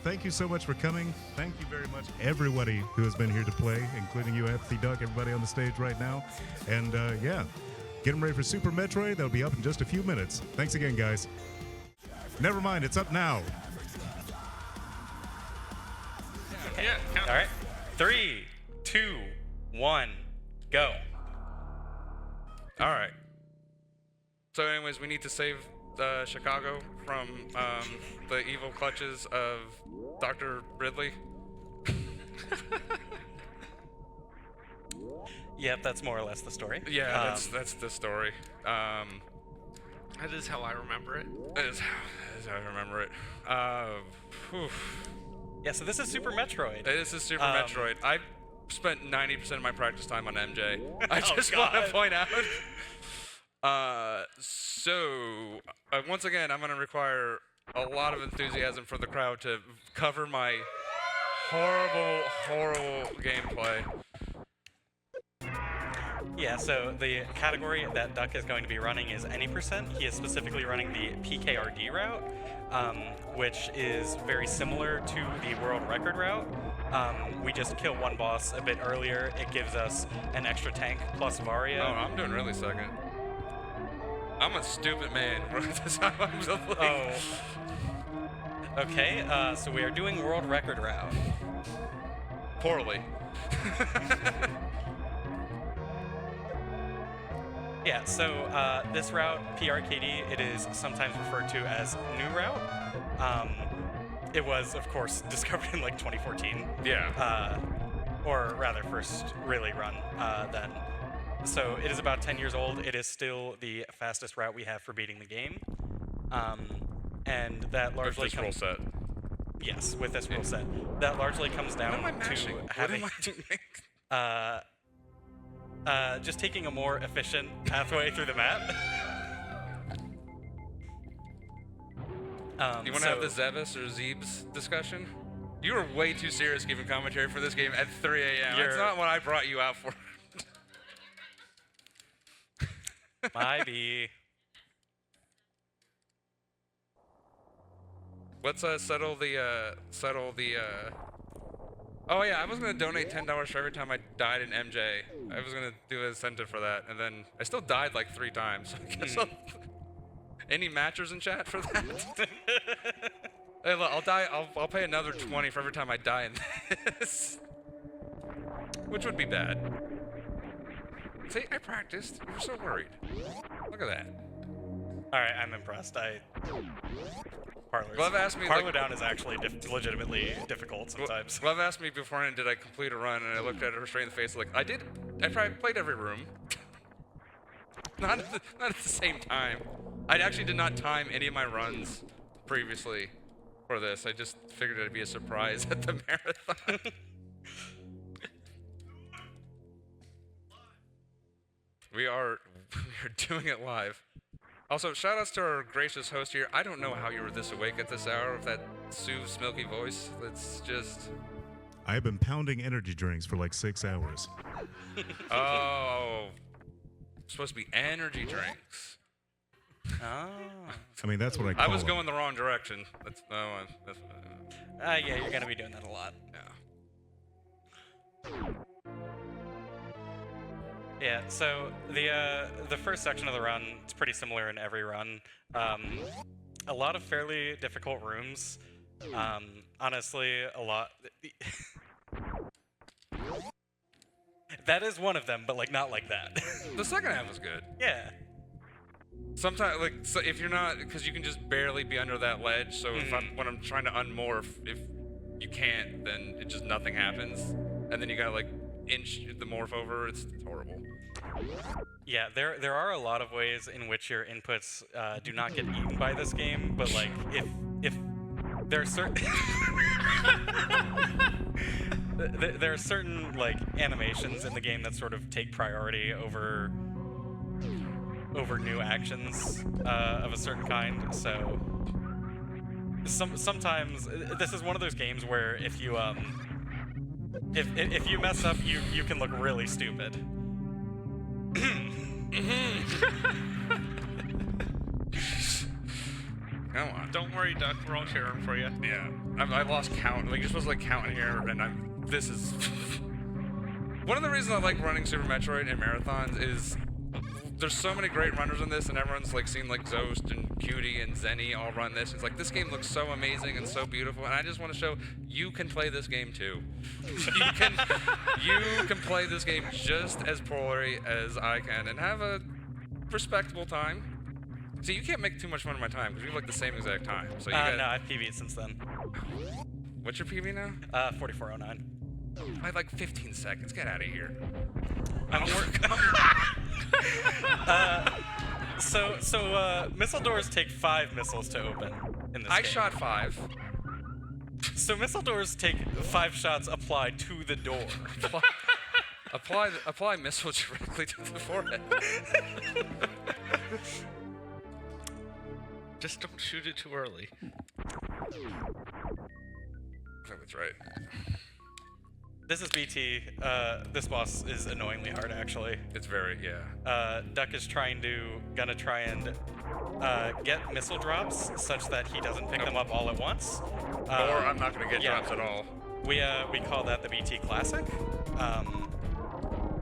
thank you so much for coming. Thank you very much, everybody who has been here to play, including you, apathyduck, everybody on the stage right now. And yeah, get them ready for Super Metroid. That'll be up in just a few minutes. Thanks again, guys. Never mind, it's up now. Okay. Yeah. All right. 3, 2, 1, go. All right. So anyways, we need to save Chicago from the evil clutches of Dr. Ridley. Yep, that's more or less the story. Yeah, that's the story. That is how I remember it. That is how I remember it. Yeah, so this is Super Metroid. This is Super Metroid. I've spent 90% of my practice time on MJ. I just God. want to point out. Once again, I'm going to require a lot of enthusiasm for the crowd to cover my horrible, horrible gameplay. Yeah, so the category that Duck is going to be running is any %. He is specifically running the PKRD route, which is very similar to the world record route. We just kill one boss a bit earlier. It gives us an extra tank plus Varia. Oh, I'm doing really second. I'm a stupid man. Oh. Okay, so we are doing world record route. Poorly. Yeah, so this route, PRKD, it is sometimes referred to as New Route. It was, of course, discovered in like 2014. Yeah. Or rather, first really run then. So it is about 10 years old. It is still the fastest route we have for beating the game. And that largely with this rule set. Yes, with this rule set. That largely comes down What am I mashing? to What having... am I doing? just taking a more efficient pathway through the map. You want to have the Zevis or Zeebs discussion? You were way too serious giving commentary for this game at 3 a.m. That's not what I brought you out for. Maybe. Let's settle the. Oh yeah, I was gonna donate $10 for every time I died in MJ. I was gonna do an incentive for that, and then I still died like 3 times. So I guess any matchers in chat for that? Hey, look, I'll die. I'll pay another 20 for every time I die in this, which would be bad. See, I practiced. You were so worried. Look at that. All right, I'm impressed. Glove asked me, Parlor down is actually legitimately difficult sometimes. Glove asked me beforehand, did I complete a run? And I looked at her straight in the face, like, I did. I probably played every room. not at the same time. I actually did not time any of my runs previously for this. I just figured it'd be a surprise at the marathon. We're doing it live. Also, shout-outs to our gracious host here. I don't know how you were this awake at this hour with that Sue's milky voice. That's just... I've been pounding energy drinks for like 6 hours. Oh. Supposed to be energy drinks. Oh. I mean, that's what I call I was them. going the wrong direction. Yeah, you're going to be doing that a lot. Yeah. Yeah, so the first section of the run, it's pretty similar in every run. A lot of fairly difficult rooms. Honestly, a lot... That is one of them, but like not like that. The second half was good. Yeah. Sometimes, like, so if you're not... Because you can just barely be under that ledge, so when I'm trying to unmorph, if you can't, then it just nothing happens. And then you gotta, like, inch the morph over. It's horrible. Yeah, there are a lot of ways in which your inputs do not get eaten by this game, but like if there are certain there are certain like animations in the game that sort of take priority over new actions of a certain kind. So sometimes this is one of those games where if you mess up, you can look really stupid. Come on. Don't worry, Duck. We're all cheering for you. Yeah. I lost count. Like, you're supposed to, like, count here, and this is... One of the reasons I like running Super Metroid and marathons is there's so many great runners in this, and everyone's, like, seen, like, Zost and Cutie and Zenny all run this. It's like, this game looks so amazing and so beautiful, and I just want to show you can play this game, too. You can play this game just as poorly as I can and have a respectable time. See, you can't make too much fun of my time, because we have, like, the same exact time. So you No, I've PB'd since then. What's your PB now? 4409. I had, like, 15 seconds. Get out of here. I'm working. Missile doors take 5 missiles to open in this I game. shot 5. So missile doors take 5 shots applied to the door. Apply missile directly to the forehead. Just don't shoot it too early. I think that's right. This is BT. This boss is annoyingly hard, actually. It's very, yeah. Duck is gonna try and get missile drops such that he doesn't pick them up all at once. Or I'm not gonna get yeah. drops at all. We call that the BT classic.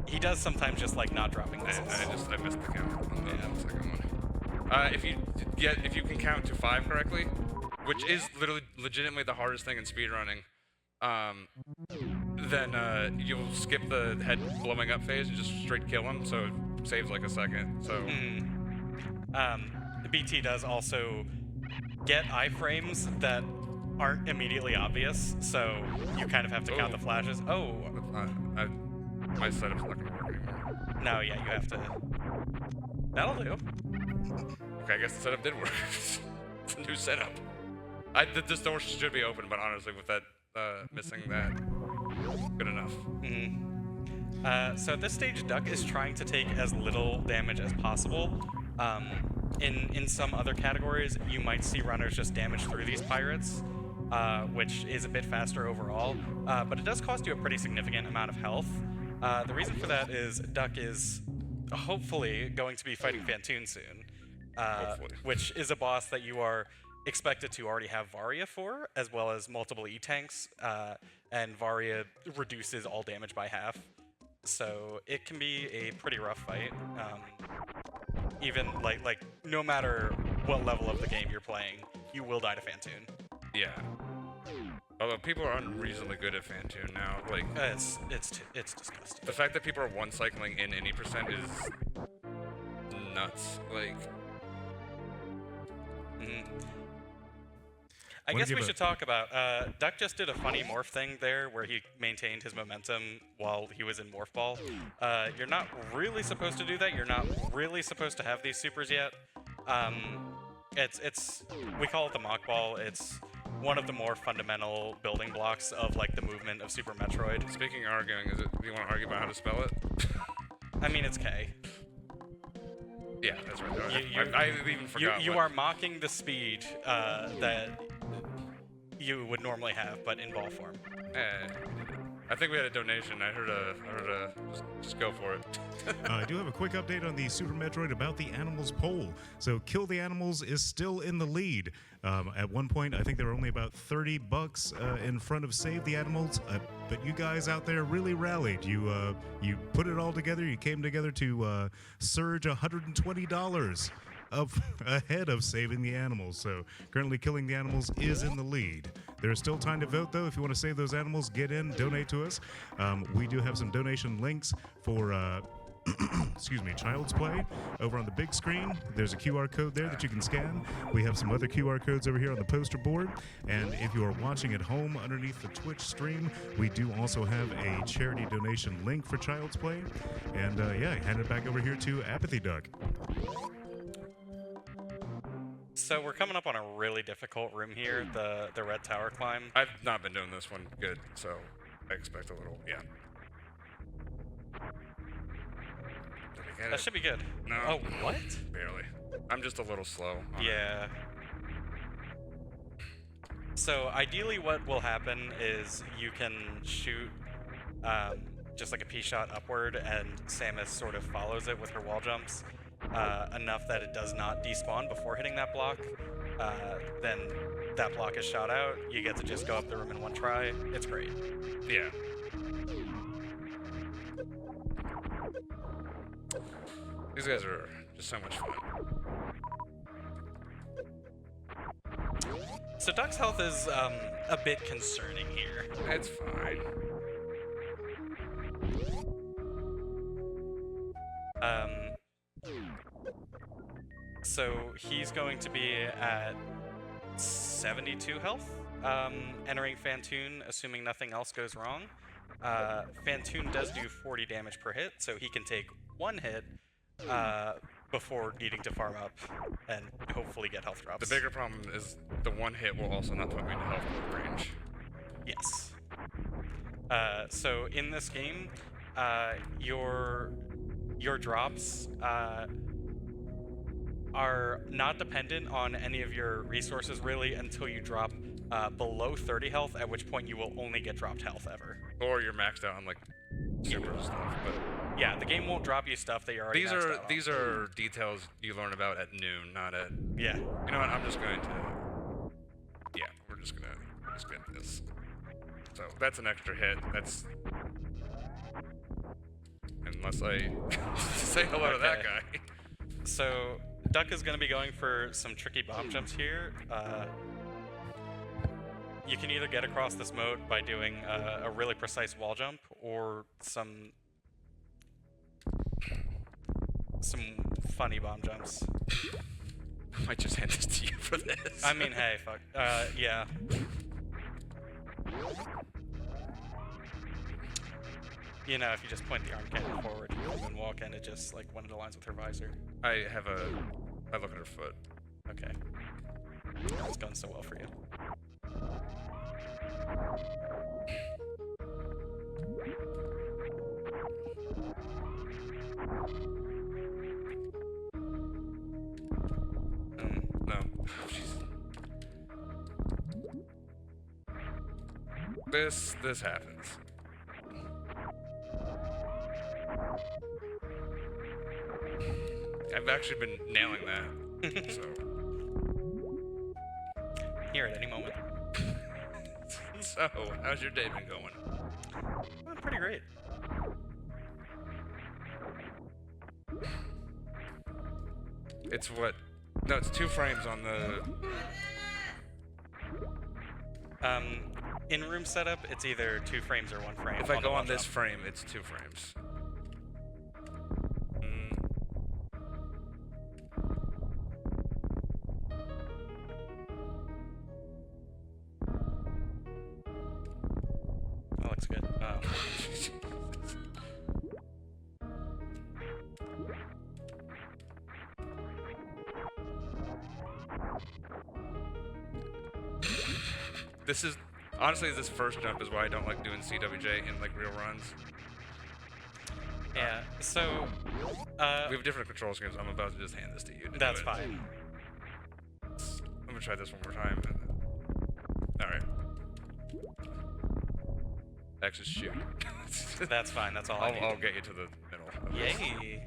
He does sometimes just like not dropping missiles. I missed the count on the second one. If you can count to 5 correctly, which is literally legitimately the hardest thing in speedrunning, then you'll skip the head blowing up phase and just straight kill him, so it saves like a second. So the BT does also get iframes that aren't immediately obvious, so you kind of have to count the flashes. Oh, my setup's not gonna work anymore. no, yeah, you have to. That'll do. Okay, I guess the setup did work. It's a new setup. This door should be open, but honestly, with that missing that, good enough. So at this stage, Duck is trying to take as little damage as possible. In some other categories, you might see runners just damage through these pirates, which is a bit faster overall, but it does cost you a pretty significant amount of health. The reason for that is Duck is hopefully going to be fighting Fantoon soon, which is a boss that you are expected to already have Varia for, as well as multiple E-tanks, and Varia reduces all damage by half. So it can be a pretty rough fight. Even like no matter what level of the game you're playing, you will die to Fantoon. Yeah. Although people are unreasonably good at Fantoon now, like It's disgusting. the fact that people are one cycling in any percent is nuts. Like, I guess we should talk about, Duck just did a funny morph thing there where he maintained his momentum while he was in Morph Ball. You're not really supposed to do that. You're not really supposed to have these supers yet. We call it the Mach Ball. It's one of the more fundamental building blocks of like the movement of Super Metroid. speaking of arguing, do you want to argue about how to spell it? I mean, it's K. Yeah, that's right. I even forgot. You are mocking the speed that you would normally have, but in ball form. I think we had a donation. I heard a just go for it. I do have a quick update on the Super Metroid about the animals poll. So Kill the Animals is still in the lead. At one point, I think there were only about $30 in front of Save the Animals, but you guys out there really rallied. You put it all together. You came together to surge $120 ahead of Saving the Animals. So currently Killing the Animals is in the lead. There is still time to vote, though. If you want to save those animals, get in, donate to us. We do have some donation links for excuse me, Child's Play over on the big screen. There's a QR code there that you can scan. We have some other QR codes over here on the poster board. And if you are watching at home underneath the Twitch stream, we do also have a charity donation link for Child's Play. And yeah, hand it back over here to apathyduck. So we're coming up on a really difficult room here, the Red Tower climb. I've not been doing this one good, so I expect a little. Yeah. Did I get That it? should be good. No. Oh, what? Barely. I'm just a little slow. on it. Yeah. So ideally what will happen is you can shoot just like a P-shot upward, and Samus sort of follows it with her wall jumps enough that it does not despawn before hitting that block. then that block is shot out. You get to just go up the room in one try. It's great. Yeah. These guys are just so much fun. So Duck's health is a bit concerning here. It's fine. So he's going to be at 72 health, entering Fantoon, assuming nothing else goes wrong. Fantoon does do 40 damage per hit, so he can take one hit before needing to farm up and hopefully get health drops. The bigger problem is the one hit will also not put me in health range. Yes. So in this game, your drops are not dependent on any of your resources really until you drop below 30 health, at which point you will only get dropped health ever. Or you're maxed out on like super stuff. But yeah, the game won't drop you stuff that you're already maxed out on. These are details you learn about at noon, not at. Yeah. You know what? I'm just going to. Yeah, we're just gonna get this. So that's an extra hit. That's. Unless I say hello to that guy. So Duck is going to be going for some tricky bomb jumps here. You can either get across this moat by doing a really precise wall jump, or some funny bomb jumps. I might just hand this to you for this. I mean, hey, fuck. Yeah. You know, if you just point the arm cannon forward, you can walk, and it just like one of the lines with her visor. I look at her foot. Okay. It's going so well for you. No. Jeez. This happens. I've actually been nailing that. So. Here at any moment. So, how's your day been going? Oh, pretty great. It's what? No, it's 2 frames on the. In room setup, it's either 2 frames or 1 frame. If I go on this frame, it's 2 frames. That looks good. This is honestly, this first jump is why I don't like doing CWJ in like real runs. Yeah. So we have different control schemes. I'm about to just hand this to you. That's fine. I'm gonna try this one more time. All right. X is shoot. That's fine. That's all I need. I'll get you to the middle. Yay.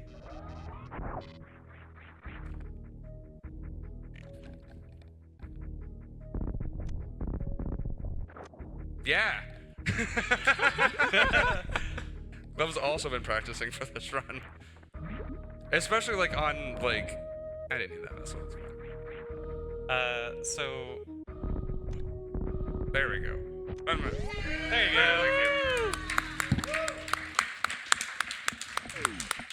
Yeah. Love's also been practicing for this run, especially like on like. I didn't need that missile. So there we go. there you go.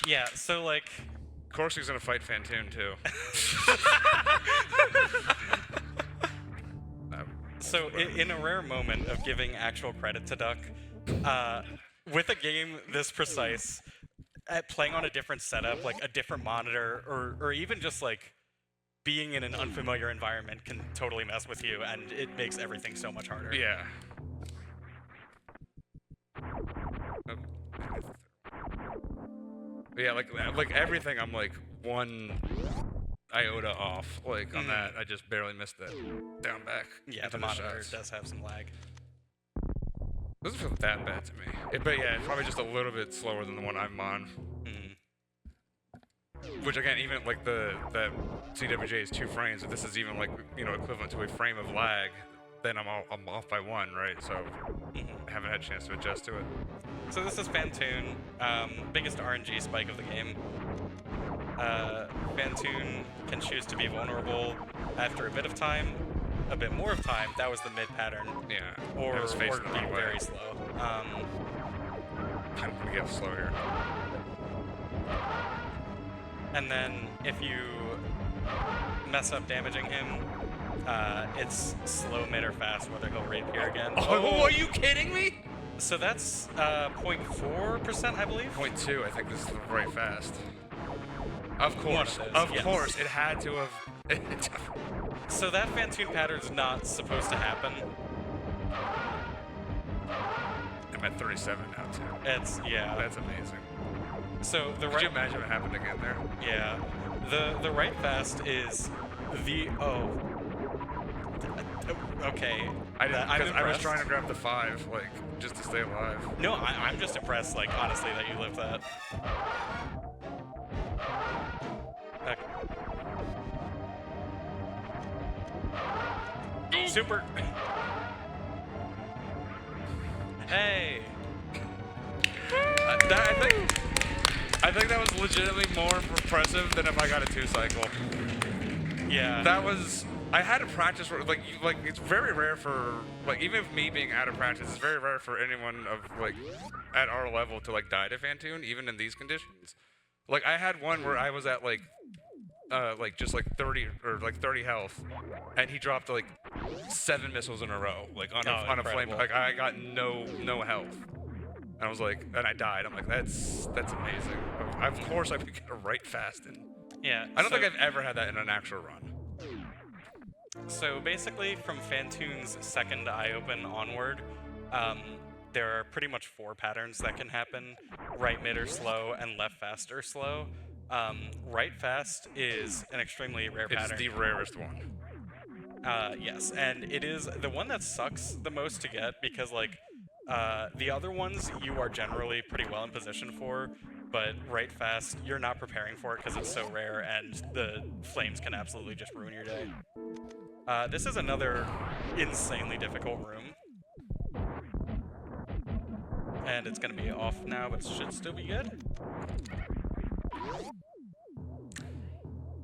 Yeah. So like. Corsi's gonna fight Fantoon too. So in a rare moment of giving actual credit to Duck, with a game this precise, playing on a different setup, like a different monitor, or even just like being in an unfamiliar environment can totally mess with you, and it makes everything so much harder. Yeah. Yeah, like everything, I'm like 1 iota off. Like on that, I just barely missed that down back. Yeah, the monitor does have some lag. Doesn't feel that bad to me. But yeah, it's probably just a little bit slower than the one I'm on. which again, even like the CWJ is 2 frames, if this is even like, you know, equivalent to a frame of lag, then I'm off by 1, right? So I haven't had a chance to adjust to it. So this is Fantoon, biggest RNG spike of the game. Fantoon can choose to be vulnerable after a bit of time, a bit more of time. That was the mid pattern. Yeah. Or it was be facing the wrong way. very slow. I'm gonna get slow here. And then if you mess up damaging him, it's slow, mid, or fast, whether he'll reappear again. Oh, are you kidding me? So that's 0.4%, I believe. 0.2, I think this is the right fast. Of course, One of those, of course, it had to have. So that Fantoon pattern's not supposed to happen. I'm at 37 now too. It's, yeah. That's amazing. So the Could you imagine what happened again there? Yeah. The right fast is the okay. I didn't, I'm because I was impressed. trying to grab the 5, like, just to stay alive. No, I'm just impressed, like, honestly, that you lived that. Okay. Super. Hey. I think that was legitimately more impressive than if I got a 2 cycle. Yeah. That was. I had to practice, like it's very rare for, like, even if me being out of practice, it's very rare for anyone of, like, at our level to, like, die to Fantoon, even in these conditions. Like, I had one where I was at, like just, like, 30, or, like, 30 health, and he dropped, like, 7 missiles in a row, like, on a flame. Like, I got no health. And I was like, and I died. I'm like, that's amazing. Of course I could get a right fast in. Yeah. I don't think I've ever had that in an actual run. So basically, from Fantoon's second eye open onward, there are pretty much 4 patterns that can happen: right mid or slow, and left fast or slow. Right fast is an extremely rare pattern. It's the rarest one. Yes, and it is the one that sucks the most to get because, like, the other ones you are generally pretty well in position for, but right fast, you're not preparing for it because it's so rare, and the flames can absolutely just ruin your day. This is another insanely difficult room. And it's going to be off now, but it should still be good.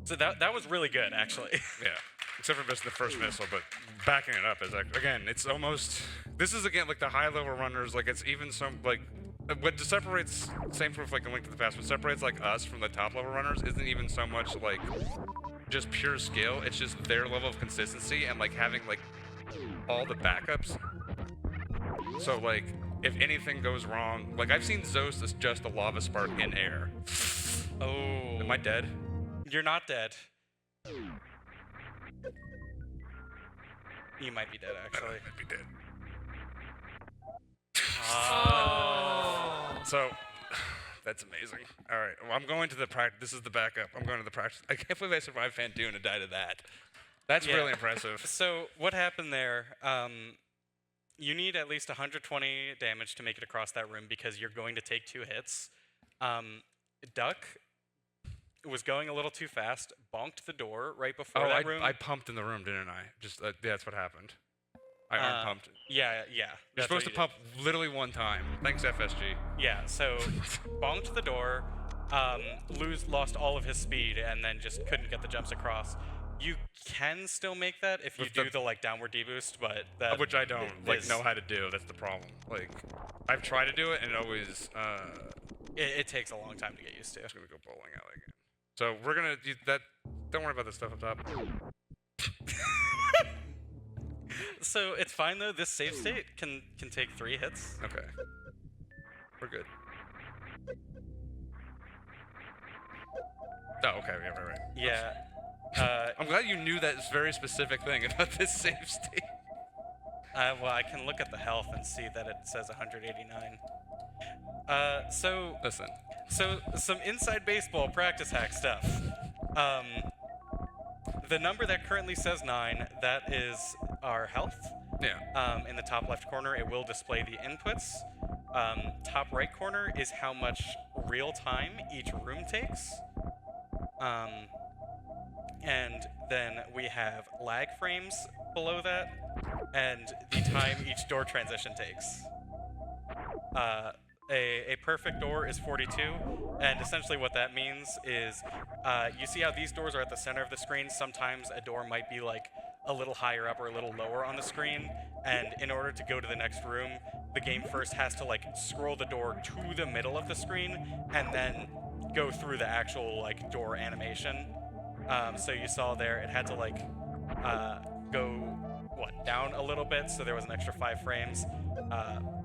So that was really good, actually. Yeah, except for missing the first missile, but backing it up is, like, again, it's almost. This is, again, like, the high-level runners, like, it's even some, like, what separates, same proof, like, in Link to the Past, what separates, like, us from the top-level runners isn't even so much, like, just pure skill, it's just their level of consistency and, like, having, like, all the backups. So, like, if anything goes wrong, like, I've seen Zeus as just a lava spark in air. Oh. Am I dead? You're not dead. You might be dead, actually. I might be dead. Oh. So, that's amazing. All right, well, I'm going to the practice. This is the backup. I'm going to the practice. I can't believe I survived Fantoon and died to that. That's really impressive. So what happened there? You need at least 120 damage to make it across that room because you're going to take 2 hits. Duck was going a little too fast, bonked the door right before that room. I pumped in the room, didn't I? Just yeah, that's what happened. I arm pumped. Yeah. You're supposed to pump literally 1 time. Thanks, FSG. Yeah, so bonked the door, lost all of his speed, and then just couldn't get the jumps across. You can still make that if you do the, like, downward deboost, but that which I don't know how to do. That's the problem. Like, I've tried to do it, and it always it takes a long time to get used to. I'm just gonna go bowling alley again. So we're gonna do that. Don't worry about the stuff up top. So it's fine though. This save state can take 3 hits. Okay, we're good. Oh, okay, yeah, right. Yeah. I'm glad you knew that very specific thing about this save state. Well, I can look at the health and see that it says 189. Listen. So some inside baseball practice hack stuff. The number that currently says 9, that is our health. Yeah. In the top left corner, it will display the inputs. Top right corner is how much real time each room takes. And then we have lag frames below that, and the time each door transition takes. A perfect door is 42, and essentially what that means is, you see how these doors are at the center of the screen? Sometimes a door might be like a little higher up or a little lower on the screen, and in order to go to the next room, the game first has to like scroll the door to the middle of the screen, and then go through the actual like door animation. So you saw there, it had to like go down a little bit, so there was an extra 5 frames.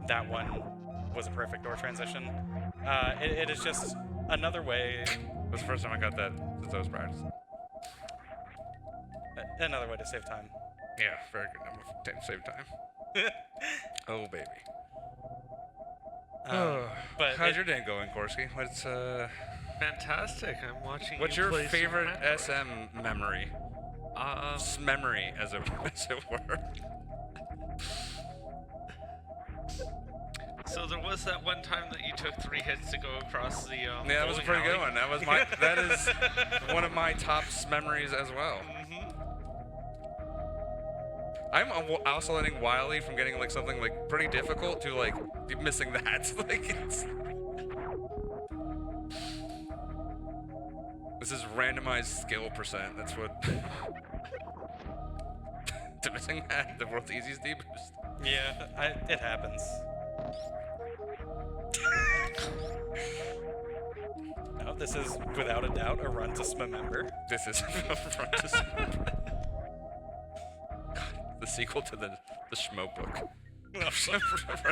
That one was a perfect door transition. It is just another way. That was the first time I got that since I was practicing. Another way to save time. Yeah, very good number for save time. Oh baby. But how's your day going, Korsky? What's Fantastic. I'm watching. What's you your play Super favorite Metroid. SM memory? Memory, as it were. So there was that one time that you took 3 hits to go across the. Yeah, that was a bowling pretty good alley. one. That was my. That is one of my top memories as well. I'm oscillating wildly from getting like something like pretty difficult to like missing that. Like it's. This is randomized skill percent. That's what. To missing that, the world's easiest deboost. yeah, it happens. No, this is without a doubt a run to Smember. This is front to center. The sequel to the Schmo book. Front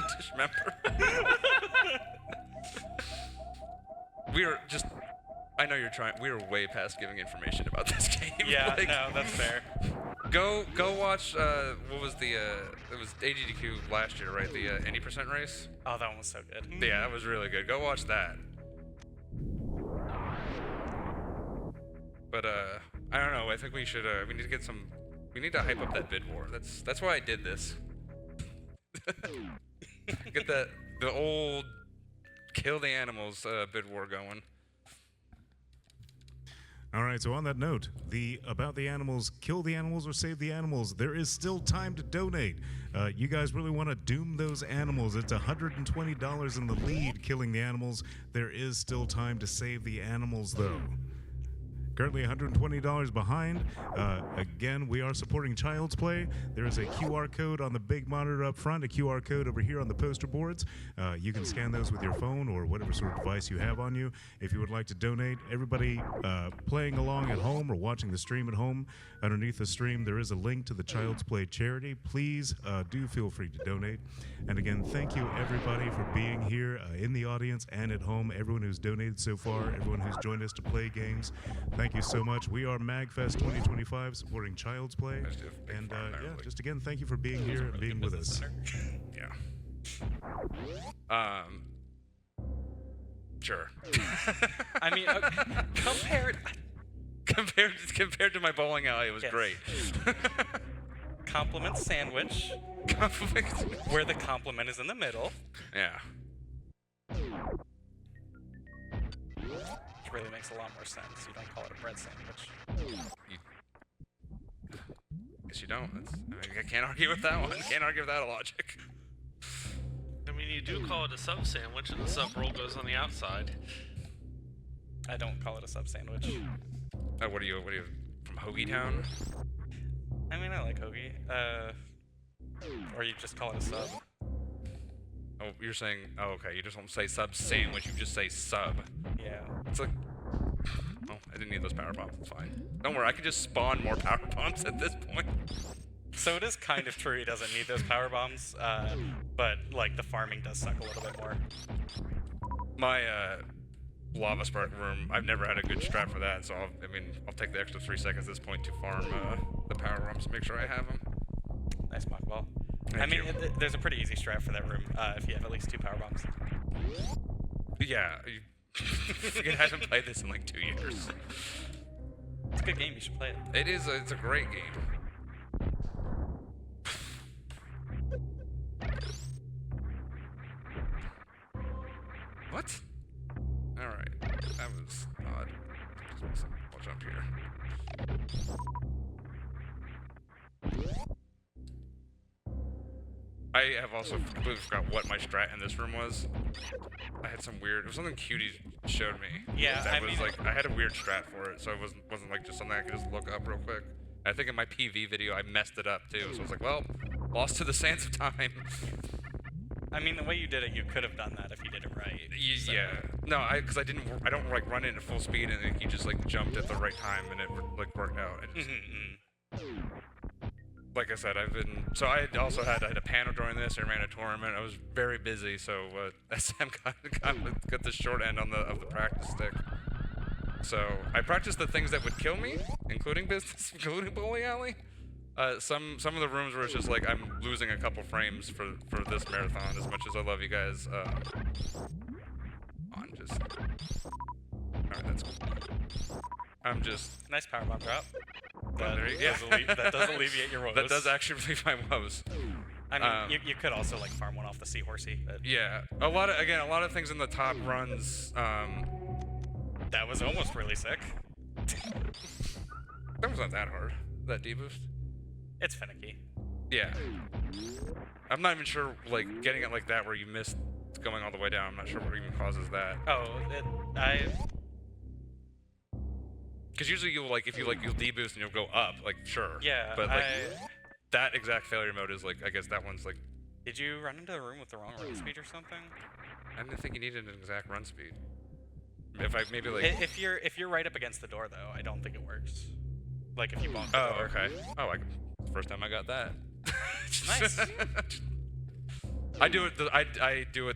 to Schmember. We are just. I know you're trying. We are way past giving information about this game. Yeah, like, no, that's fair. Go watch. What was the? It was AGDQ last year, right? The any percent race. Oh, that one was so good. Yeah, that was really good. Go watch that. But I don't know. I think we should. We need to get some. We need to hype up that bid war. That's why I did this. Get the old kill the animals bid war going. All right, so on that note, the about the animals, kill the animals or save the animals, there is still time to donate. You guys really want to doom those animals. It's $120 in the lead, killing the animals. There is still time to save the animals, though. Currently $120 behind. Again, we are supporting Child's Play. There is a QR code on the big monitor up front, a QR code over here on the poster boards. You can scan those with your phone or whatever sort of device you have on you. If you would like to donate, everybody playing along at home or watching the stream at home, underneath the stream, there is a link to the Child's Play charity. Please do feel free to donate. And again, thank you everybody for being here in the audience and at home, everyone who's donated so far, everyone who's joined us to play games. Thank you so much. We are MAGFest 2025 supporting Child's Play. And yeah, just again, thank you for being here and being with us. Yeah. Sure. I mean, compared to my bowling alley, it was Yes. great. compliment sandwich, where the compliment is in the middle. Yeah. Which really makes a lot more sense. You don't call it a bread sandwich. Guess you don't. I can't argue with that one. Can't argue with that logic. I mean, you do call it a sub sandwich, and the sub roll goes on the outside. I don't call it a sub sandwich. What are you from Hoagie Town? I mean, I like hoagie. Or you just call it a sub. Oh, you're saying, oh, okay, you just don't say sub sandwich, you just say sub. Yeah. It's like, oh, I didn't need those power bombs, it's fine. Don't worry, I could just spawn more power bombs at this point. So it is kind of true he doesn't need those power bombs, but like the farming does suck a little bit more. My lava spark room, I've never had a good strat for that, so I'll take the extra 3 seconds at this point to farm the power bombs to make sure I have them. Nice mockball. Thank I mean, you. there's a pretty easy strat for that room if you have at least 2 power bombs. Yeah, I haven't played this in like 2 years. It's a good game. You should play it. It's a great game. What? Alright, that was odd. jump here. I have also completely forgot what my strat in this room was. I had some weird, it was something Cutie showed me. Yeah, that I was mean, like, I had a weird strat for it, so it wasn't like just something I could just look up real quick. I think in my PV video I messed it up too, so I was like, well, lost to the sands of time. I mean, the way you did it, you could have done that if you did it right. So. Yeah. No, because I don't like run it at full speed and then you just like jumped at the right time and it like worked out. I just, like I said, I also had a panel during this. I ran a tournament. I was very busy, so SM got the short end of the practice stick. So I practiced the things that would kill me, including business, including bowling alley. Some of the rooms where it's just like I'm losing a couple frames for this marathon. As much as I love you guys, alright, that's cool. I'm just nice powerbomb drop. That That does alleviate your woes. That does actually relieve my woes. I mean, you could also like farm one off the seahorsey. Yeah, a lot of things in the top runs. That was almost really sick. That was not that hard. That deboost. It's finicky. Yeah. I'm not even sure, like, getting it like that where you missed going all the way down. I'm not sure what even causes that. Oh, Because usually you'll deboost and you'll go up, like, sure. Yeah, but like that exact failure mode is like, I guess that one's like. Did you run into the room with the wrong run speed or something? I didn't think you needed an exact run speed. If if you're right up against the door though, I don't think it works. Like if you bonk the door. Oh, okay. Oh, first time I got that. Nice. I do it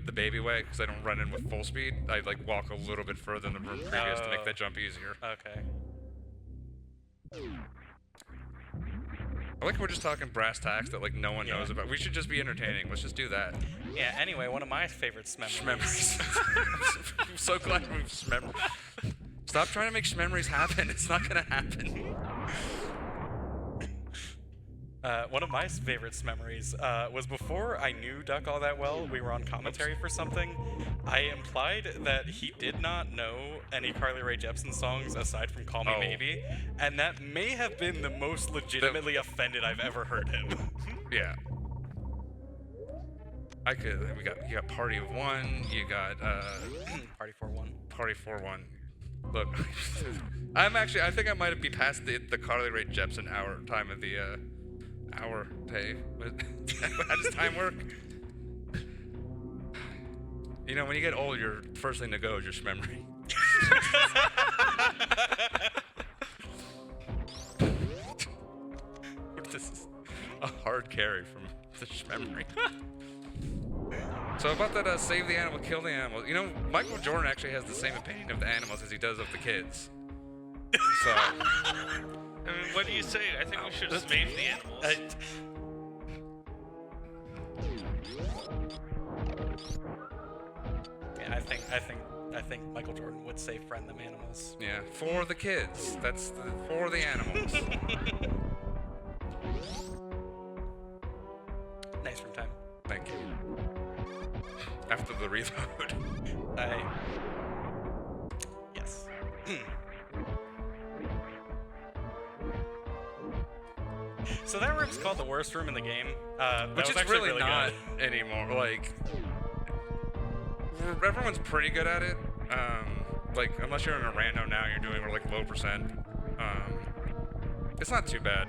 the baby way because I don't run in with full speed. I like walk a little bit further in the room previous to make that jump easier. Okay. I like we're just talking brass tacks that like no one knows about. We should just be entertaining. Let's just do that. Yeah. Anyway, one of my favorite memories. I'm so glad we memories. Stop trying to make memories happen. It's not gonna happen. One of my favorite memories was before I knew Duck all that well. We were on commentary for something. I implied that he did not know any Carly Rae Jepsen songs aside from "Call Me Maybe," and that may have been the most legitimately offended I've ever heard him. Yeah. You got Party of One. You got Party 4-1. Party 4-1. Look, I think I might be past the Carly Rae Jepsen time of the hour pay. How does time work? You know, when you get old, your first thing to go is your memory. This is a hard carry from the memory. So about that save the animal, kill the animal. You know, Michael Jordan actually has the same opinion of the animals as he does of the kids. So. I mean, what do you say? I think we should just save the animals. Yeah, I think Michael Jordan would say friend them animals. Yeah, for the kids. That's for the animals. Nice from time. Thank you. After the reload. Yes. So that room's called the worst room in the game. Which is really not anymore. Like, everyone's pretty good at it. Like, unless you're in a rando now, you're doing like low percent. It's not too bad.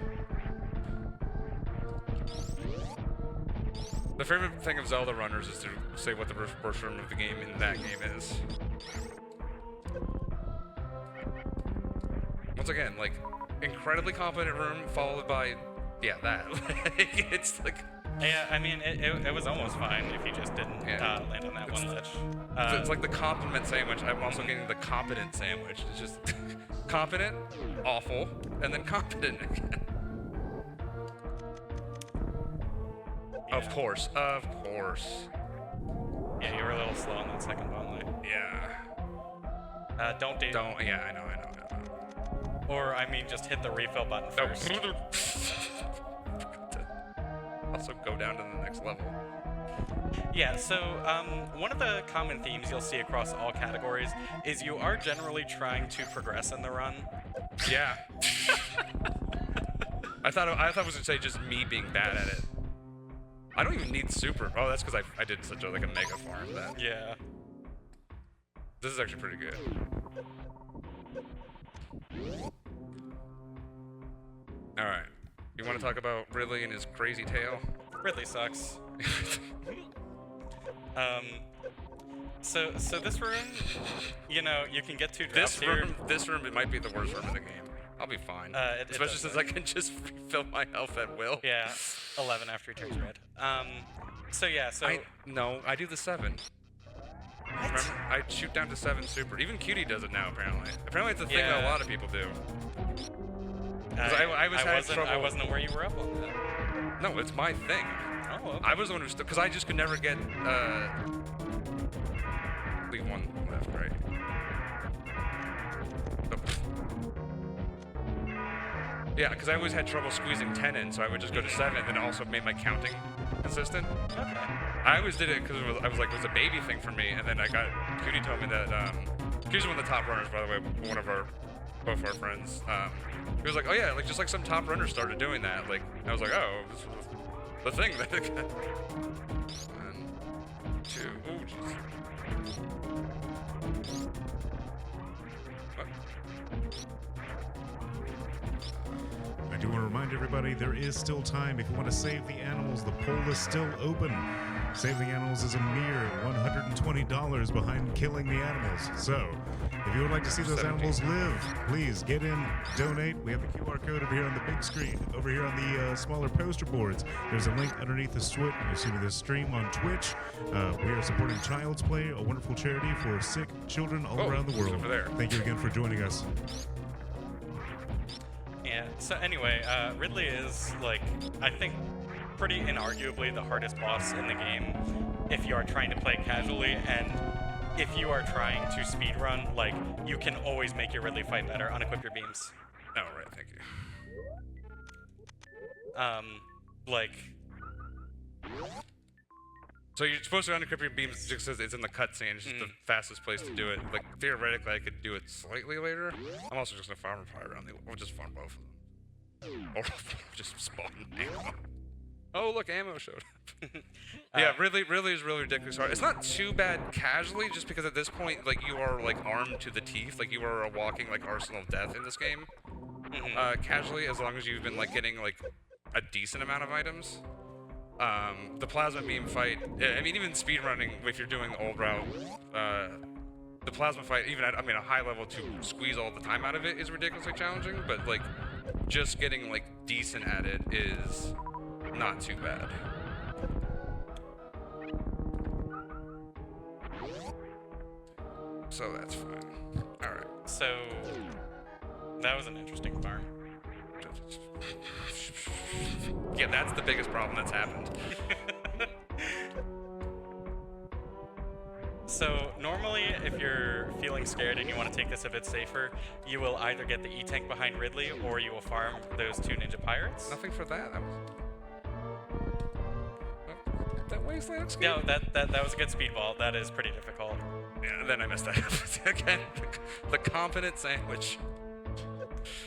The favorite thing of Zelda runners is to say what the worst room of the game in that game is. Once again, like, incredibly competent room followed by, yeah, that. It's like. Yeah, I mean, it was almost fine if you just didn't land on that one ledge. It's like the compliment sandwich. I'm also getting the competent sandwich. It's just competent, awful, and then competent again. Yeah. Of course. Yeah, you were a little slow on that second bone line. Yeah. Don't. Yeah, I know. Or, I mean, just hit the refill button first. Also go down to the next level. Yeah, so one of the common themes you'll see across all categories is you are generally trying to progress in the run. Yeah. I thought it was gonna say just me being bad at it. I don't even need super. Oh, that's because I did such a like a mega farm that. Yeah. This is actually pretty good. All right. You want to talk about Ridley and his crazy tail? Ridley sucks. So this room, you know, you can get 2 drops here. This room, it might be the worst room in the game. I'll be fine. Especially since I can just refill my health at will. Yeah, 11 after he turns red. So yeah, so... No, I do the 7. What? Remember? I shoot down to 7 super. Even Cutie does it now, apparently. Apparently it's a thing that a lot of people do. I wasn't aware you were up on that. No, it's my thing. Oh, okay. I was the one who because I just could never get, leave 1 left, right? Yeah, because I always had trouble squeezing 10 in, so I would just go to 7, and then also made my counting consistent. Okay. I always did it because I was like, it was a baby thing for me, and then Cutie told me that, Cutie's one of the top runners, by the way, both our friends. He was like, oh yeah, like just like some top runners started doing that. Like, I was like, oh, this was the thing that. 1, 2, ooh, jeez. What? I do want to remind everybody there is still time. If you want to save the animals, the poll is still open. Saving the animals is a mere $120 behind killing the animals. So, if you would like to see those 17. animals live, please get in, donate. We have the QR code over here on the big screen. Over here on the smaller poster boards, there's a link underneath the stream on Twitch. We are supporting Child's Play, a wonderful charity for sick children all around the world. Over there. Thank you again for joining us. Yeah, so anyway, Ridley is, like, I think, pretty inarguably the hardest boss in the game if you are trying to play casually, and if you are trying to speedrun, like, you can always make your Ridley fight better. Unequip your beams. Oh, right, thank you. Like... So you're supposed to unequip your beams just because it's in the cutscene. It's just the fastest place to do it. Like, theoretically, I could do it slightly later. I'm also just going to farm and fire around we'll just farm both of them. Or just spawn ammo. Oh, look, ammo showed up. Yeah, Ridley is really ridiculous hard. It's not too bad casually, just because at this point, like, you are, like, armed to the teeth. Like, you are a walking, like, arsenal of death in this game. Casually, as long as you've been, like, getting, like, a decent amount of items. The plasma beam fight, I mean, even speedrunning, if you're doing the old route, the plasma fight, even at, I mean, a high level to squeeze all the time out of it is ridiculously challenging, but, like, just getting, like, decent at it is not too bad. So that's fine. Alright. So, that was an interesting farm. Yeah, that's the biggest problem that's happened. So normally, if you're feeling scared and you want to take this a bit safer, you will either get the E-Tank behind Ridley, or you will farm those 2 Ninja Pirates. Nothing for that. That wasteland looks good. No, that was a good speedball. That is pretty difficult. Yeah, then I missed that again. The competent sandwich.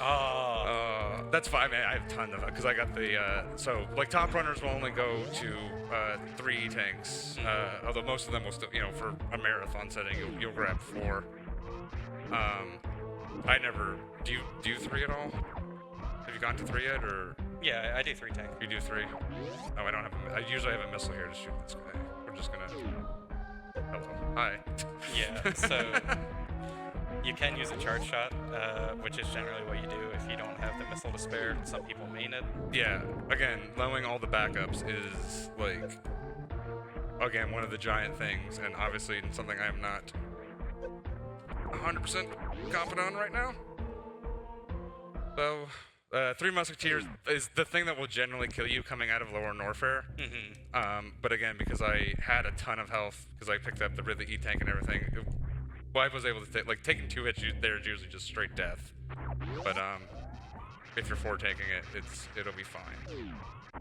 Oh. That's fine, man. I have a ton of it because I got the so like top runners will only go to 3 tanks. Although most of them will still, you know, for a marathon setting, you'll grab 4. I never do. You do 3 at all? Have you gone to 3 yet, or? Yeah, I do 3 tank. You do 3? Oh, I don't have. I usually have a missile here to shoot this guy. We're just gonna. Hello. Hi. Yeah. So. You can use a charge shot, which is generally what you do if you don't have the missile to spare. Some people main it. Yeah, again, knowing all the backups is, like, again, one of the giant things, and obviously something I'm not 100% confident on right now. So, 3 Musketeers is the thing that will generally kill you coming out of Lower Norfair. But again, because I had a ton of health, because I picked up the Ridley E-Tank and everything, I was able to take, like, taking 2 hits there is usually just straight death. But if you're 4 taking it, it'll be fine. I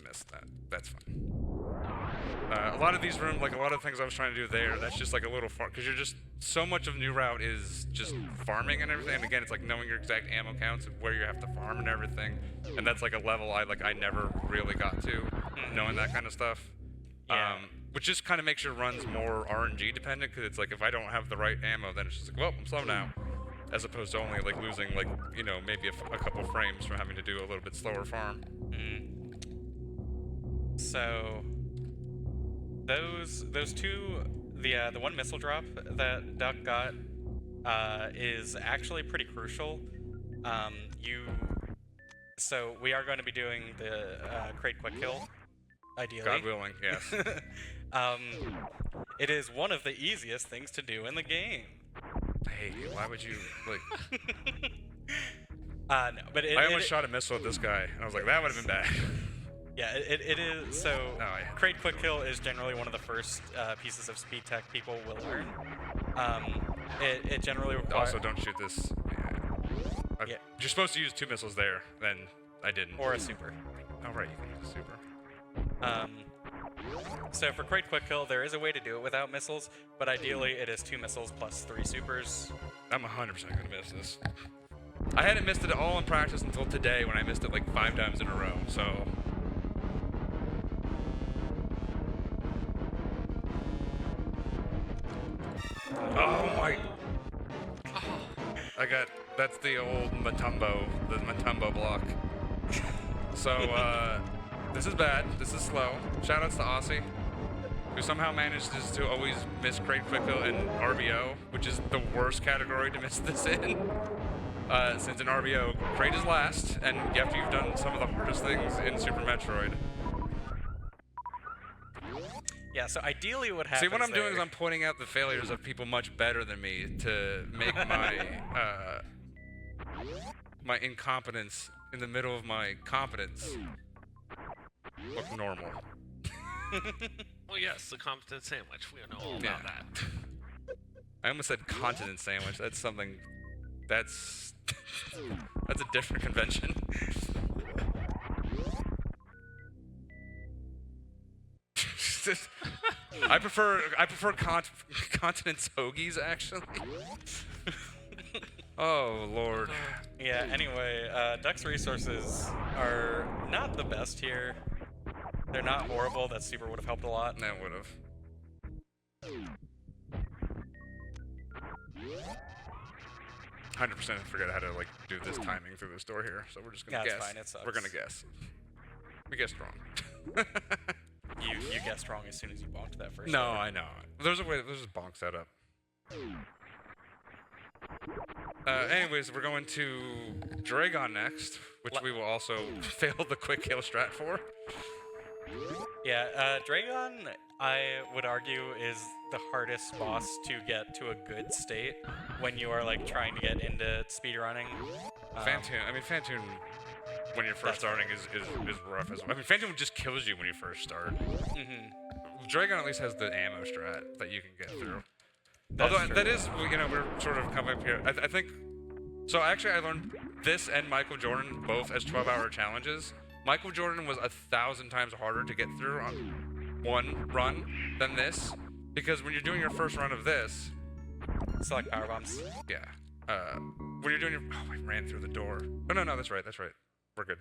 missed that. That's fine. A lot of these rooms, like a lot of things I was trying to do there, that's just like a little far, because you're just, so much of New Route is just farming and everything, and again, it's like knowing your exact ammo counts and where you have to farm and everything, and that's like a level I never really got to, knowing that kind of stuff. Yeah. Which just kind of makes your runs more RNG dependent, because it's like, if I don't have the right ammo, then it's just like, well, I'm slow now. As opposed to only like losing like, you know, maybe a couple frames from having to do a little bit slower farm. So those two, the one missile drop that Duck got is actually pretty crucial. So we are going to be doing the crate quick kill, ideally. God willing, yes. It is one of the easiest things to do in the game. Hey, why would you like? No, but I almost shot a missile at this guy, and I was like, that would have been bad. Yeah, it is. So, Oh, yeah. crate quick kill is generally one of the first pieces of speed tech people will learn. It generally requires. Also, don't shoot this. Yeah. You're supposed to use 2 missiles there, then I didn't. Or a super. Oh, right, you can use a super. So for crate quick kill, there is a way to do it without missiles, but ideally it is 2 missiles plus 3 supers. I'm 100% gonna miss this. I hadn't missed it at all in practice until today, when I missed it like 5 times in a row. So. Oh my. That's the old the Matumbo block. So, this is bad. This is slow. Shoutouts to Aussie, who somehow manages to always miss crate quick kill and RBO, which is the worst category to miss this in. Since in RBO, crate is last, and after you've done some of the hardest things in Super Metroid. Yeah, so ideally what happens See, what I'm doing is I'm pointing out the failures of people much better than me to make my my incompetence in the middle of my competence look normal. Well, yes, the competent sandwich. We know all about that. I almost said continent sandwich. That's something. That's a different convention. I prefer continent's hoagies, actually. Oh Lord. Yeah. Anyway, Duck's resources are not the best here. They're not horrible. That super would have helped a lot. That would have. 100% forget how to like do this timing through this door here, so we're just gonna Yeah, guess. it's fine, it sucks. We're gonna guess. We guessed wrong. You guessed wrong as soon as you bonked that first. No, over. I know. There's a way. There's just bonk setup. Anyways, we're going to Dragon next, which we will also fail the quick kill strat for. Yeah, Dragon, I would argue, is the hardest boss to get to a good state when you are like trying to get into speedrunning. Fantoon, when you're first starting, is rough as well. I mean, Fantoon just kills you when you first start. Dragon at least has the ammo strat that you can get through. Although that is, we're sort of coming up here. I think, so actually I learned this and Michael Jordan both as 12-hour challenges. Michael Jordan was 1,000 times harder to get through on one run than this, because when you're doing your first run of this, Select power bombs. yeah, when you're doing your, oh, I ran through the door. Oh, no, that's right, we're good.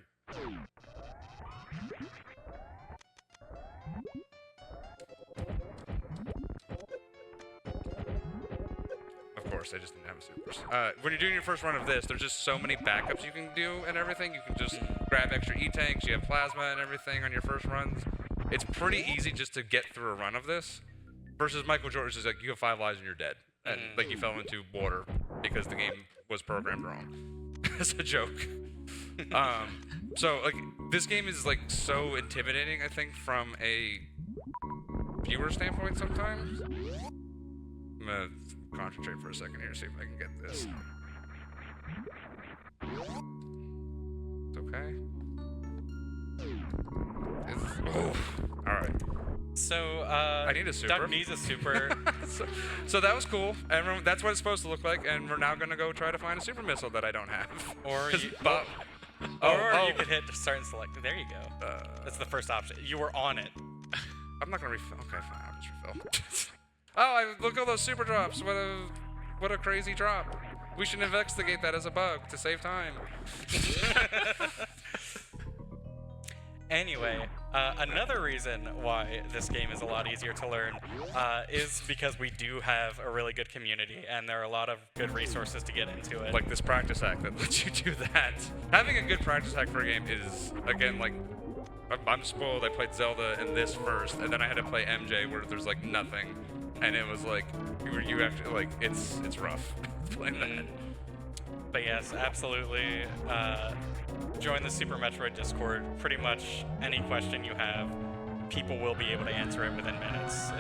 Of course, I just didn't have a supers. When you're doing your first run of this, there's just so many backups you can do and everything. You can just grab extra E-tanks, you have plasma and everything on your first runs. It's pretty easy just to get through a run of this. Versus Michael Jordan's just like, you have 5 lives and you're dead. And like you fell into water because the game was programmed wrong. As a joke. So like, this game is like so intimidating, I think, from a viewer standpoint sometimes. I'm gonna concentrate for a second here, see if I can get this. It's okay. Alright. So, I need a super. Duck needs a super. So that was cool. Everyone, that's what it's supposed to look like, and we're now gonna go try to find a super missile that I don't have. Or you, you could hit start and select. There you go. That's the first option. You were on it. I'm not gonna refill. Okay, fine. I'll just refill. Oh, look at all those super drops. What a crazy drop. We should investigate that as a bug to save time. Anyway, another reason why this game is a lot easier to learn is because we do have a really good community, and there are a lot of good resources to get into it. Like this practice hack that lets you do that. Having a good practice hack for a game is, again, like, I'm spoiled. I played Zelda and this first, and then I had to play MJ where there's like nothing, and it was like you have to like it's rough playing that. But yes, absolutely. Join the Super Metroid Discord. Pretty much any question you have, people will be able to answer it within minutes.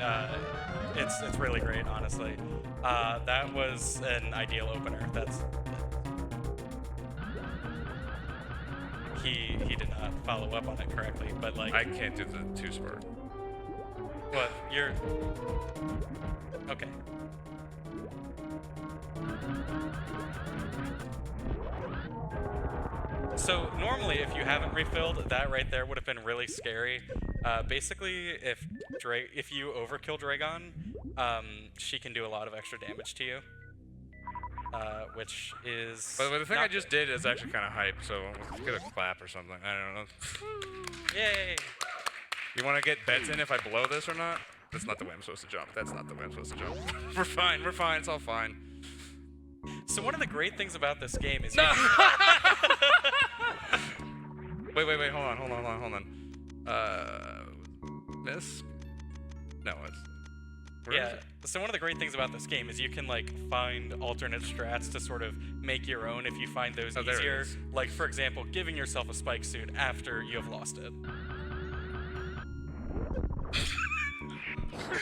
It's really great, honestly. That was an ideal opener. He did not follow up on it correctly, but like I can't do the 2-spur. But you're okay. So normally, if you haven't refilled, that right there would have been really scary. Basically, if you overkill Dragon, she can do a lot of extra damage to you, which is. But the thing I just good. did is actually kind of hype, so let's get a clap or something. I don't know. Yay! You want to get bets in if I blow this or not? That's not the way I'm supposed to jump. That's not the way I'm supposed to jump. We're fine. We're fine. It's all fine. So one of the great things about this game is. No! Wait. Hold on. This? No, it's. Yeah. So one of the great things about this game is you can like find alternate strats to sort of make your own if you find those Oh, there it easier. is. Like for example, giving yourself a spike suit after you have lost it.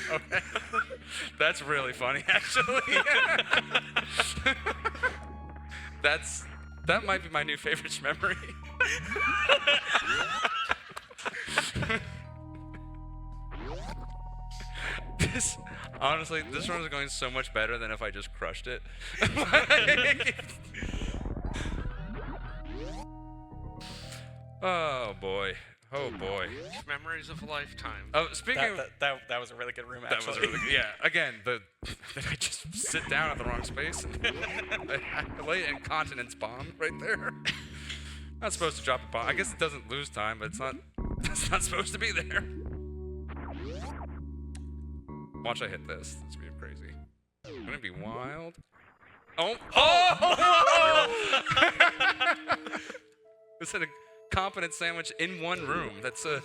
Okay. That's really funny, actually. That might be my new favorite memory. Honestly, this run is going so much better than if I just crushed it. Oh boy. Memories of a lifetime. Oh, speaking of That was a really good room, actually. that was really good. Yeah. Again, did I just sit down at the wrong space? I lay an incontinence bomb right there. Not supposed to drop a bomb. I guess it doesn't lose time, but it's not supposed to be there. Watch I hit this. This would be crazy. It's gonna be wild. Oh! It's a competence sandwich in one room. It's a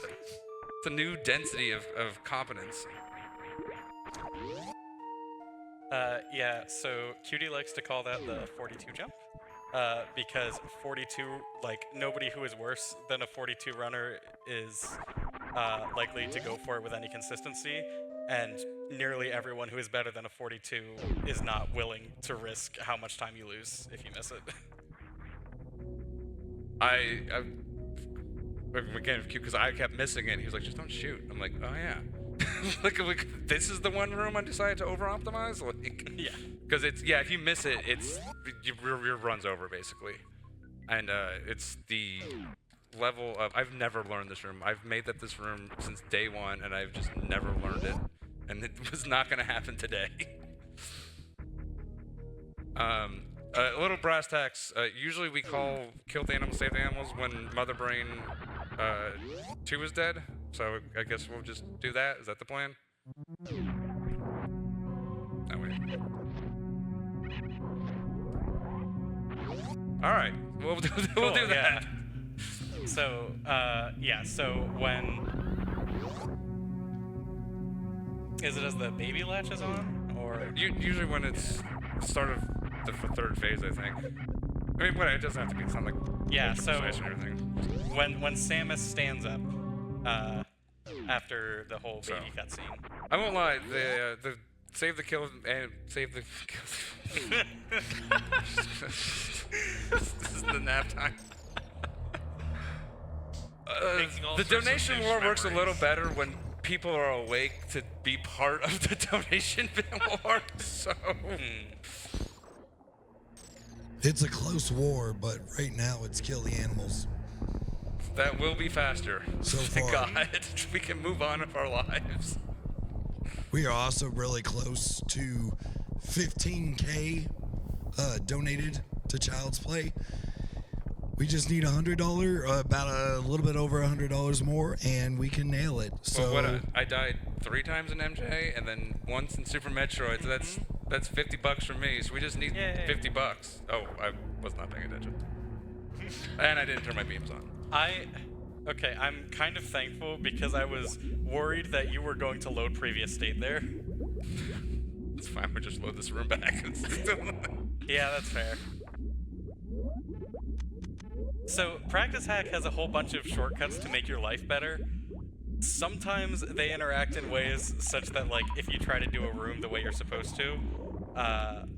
new density of competence. Yeah, so Cutie likes to call that the 42 jump. Because 42, like, nobody who is worse than a 42 runner is likely to go for it with any consistency, and nearly everyone who is better than a 42 is not willing to risk how much time you lose if you miss it. Again, because I kept missing it, he was like, just don't shoot. I'm like, oh yeah. like, this is the one room I decided to over-optimize? Like, Yeah. Because if you miss it, your run's over, basically. And it's the level of, I've never learned this room. I've made this room since day one, and I've just never learned it. And it was not going to happen today. A little brass tacks. Usually we call kill the animals, save the animals when Mother Brain 2 is dead. So I guess we'll just do that. Is that the plan? No, wait. All right. We'll do that. Yeah. So, so when... Is it as the baby latches on, or...? Usually when it's start of the third phase, I think. I mean, it doesn't have to be. It's not like Yeah, so and everything. when Samus stands up after the whole baby cutscene. I won't lie. The save the kill and save the kill. This is the nap time. The donation war works a little better when people are awake to be part of the donation war. So. It's a close war, but right now it's kill the animals. That will be faster. So Thank far. God. We can move on with our lives. We are also really close to 15K donated to Child's Play. We just need $100, about a little bit over $100 more, and we can nail it. So Well, I died 3 times in MJ and then once in Super Metroid, so that's $50 from me. So we just need Yay. $50. Oh, I was not paying attention. And I didn't turn my beams on. Okay, I'm kind of thankful because I was worried that you were going to load previous state there. It's fine, we'll just load this room back. Yeah, that's fair. So, Practice Hack has a whole bunch of shortcuts to make your life better. Sometimes they interact in ways such that, like, if you try to do a room the way you're supposed to, oh god.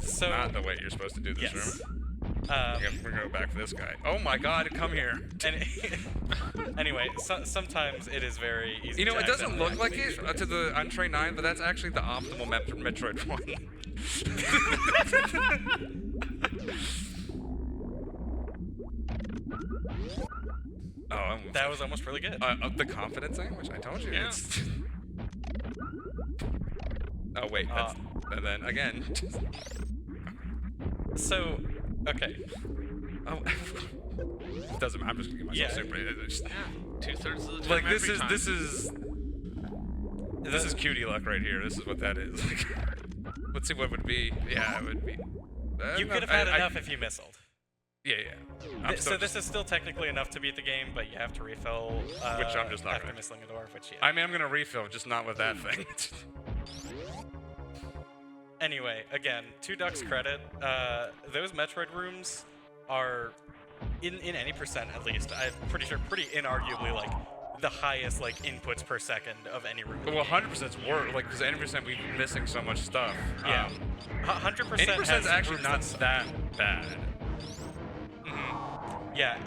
So, Not the way you're supposed to do this yes. room. We're gonna go back to this guy. Oh my god, come here. And anyway, sometimes it is very easy. You know, to it doesn't look like accidentally it to the on Train 9, but that's actually the optimal Metroid one. Oh, That was almost really good. the confidence thing, which I told you. Yeah. It's... Oh wait, that's, and then again. So, okay. Oh, it doesn't matter. I'm just gonna give myself Yeah. super. It's just- Yeah, 2/3 of the time. like this every is time. this is cutie luck right here. This is what that is. Like, let's see what would be. Yeah, it would be. You could have had enough if you missiled. Yeah, yeah. I'm So still this is still technically enough to beat the game, but you have to refill. Which I'm just not after gonna. missing a door. Which yeah. I mean, I'm gonna refill, just not with that thing. Anyway, again, to Duck's credit, those Metroid rooms are, in any percent at least, I'm pretty sure pretty inarguably like the highest like inputs per second of any room. in the Well, game. 100% is worse. Like, because 80% we've been missing so much stuff. Yeah. 100% 80% is actually rooms not that that bad. Yeah.